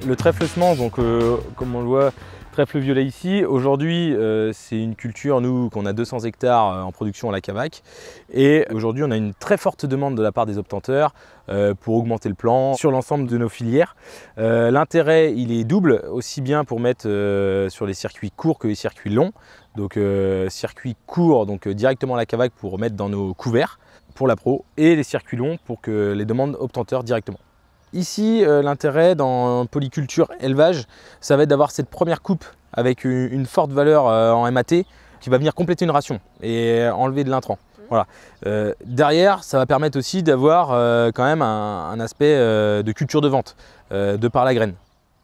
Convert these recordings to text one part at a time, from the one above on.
Le trèfle semence, donc comme on le voit, trèfle violet ici. Aujourd'hui, c'est une culture, nous, qu'on a 200 hectares en production à la Cavaque. Et aujourd'hui, on a une très forte demande de la part des obtenteurs pour augmenter le plan sur l'ensemble de nos filières. L'intérêt, il est double, aussi bien pour mettre sur les circuits courts que les circuits longs. Donc circuits courts, donc directement à la Cavaque pour mettre dans nos couverts pour la pro, et les circuits longs pour que les demandes obtenteurs directement. Ici, l'intérêt dans polyculture élevage, ça va être d'avoir cette première coupe avec une forte valeur en MAT qui va venir compléter une ration et enlever de l'intrant. Voilà. Derrière, ça va permettre aussi d'avoir quand même un aspect de culture de vente de par la graine.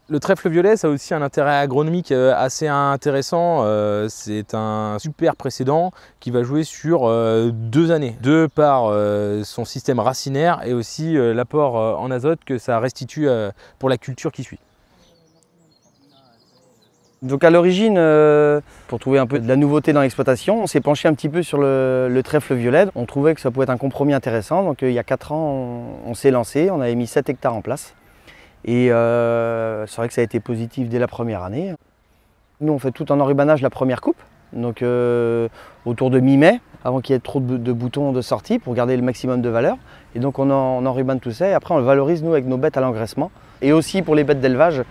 Le trèfle violet, ça a aussi un intérêt agronomique assez intéressant. C'est un super précédent qui va jouer sur 2 années, de par son système racinaire et aussi l'apport en azote que ça restitue pour la culture qui suit. Donc à l'origine, pour trouver un peu de la nouveauté dans l'exploitation, on s'est penché un petit peu sur le trèfle violet. On trouvait que ça pouvait être un compromis intéressant. Donc il y a 4 ans, on s'est lancé, on avait mis 7 hectares en place. Et c'est vrai que ça a été positif dès la première année. Nous, on fait tout en enrubanage la première coupe, donc autour de mi-mai, avant qu'il y ait trop de boutons de sortie pour garder le maximum de valeur. Et donc on enrubane tout ça et après on le valorise nous avec nos bêtes à l'engraissement. Et aussi pour les bêtes d'élevage,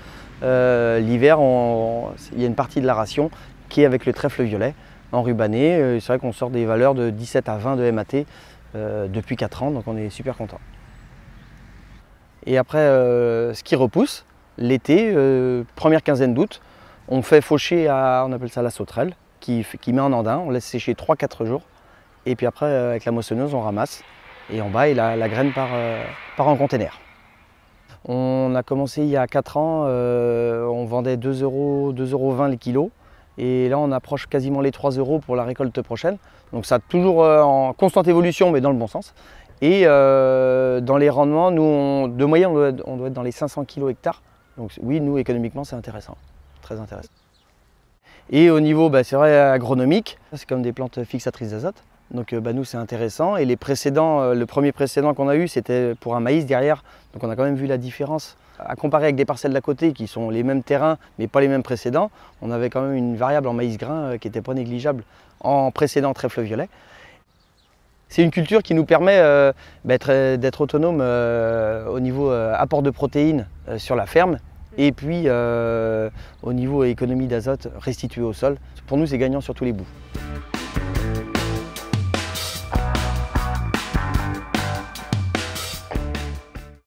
l'hiver, il y a une partie de la ration qui est avec le trèfle violet enrubané. C'est vrai qu'on sort des valeurs de 17 à 20 de MAT depuis 4 ans, donc on est super content. Et après, ce qui repousse, l'été, première quinzaine d'août, on fait faucher on appelle ça la sauterelle, qui met en andin, on laisse sécher 3-4 jours. Et puis après, avec la moissonneuse, on ramasse et on baille la graine par en container. On a commencé il y a 4 ans, on vendait 2,20 € les kilos. Et là, on approche quasiment les 3 € pour la récolte prochaine. Donc ça a toujours en constante évolution, mais dans le bon sens. Et dans les rendements, nous, de moyenne, on doit être dans les 500 kg hectares. Donc oui, nous, économiquement, c'est intéressant, très intéressant. Et au niveau, c'est vrai, agronomique, c'est comme des plantes fixatrices d'azote. Donc nous, c'est intéressant. Et les précédents, le premier précédent qu'on a eu, c'était pour un maïs derrière. Donc on a quand même vu la différence. À comparer avec des parcelles d'à côté qui sont les mêmes terrains, mais pas les mêmes précédents, on avait quand même une variable en maïs grain qui n'était pas négligeable en précédent trèfle violet. C'est une culture qui nous permet d'être autonome au niveau apport de protéines sur la ferme et puis au niveau économie d'azote restituée au sol. Pour nous, c'est gagnant sur tous les bouts.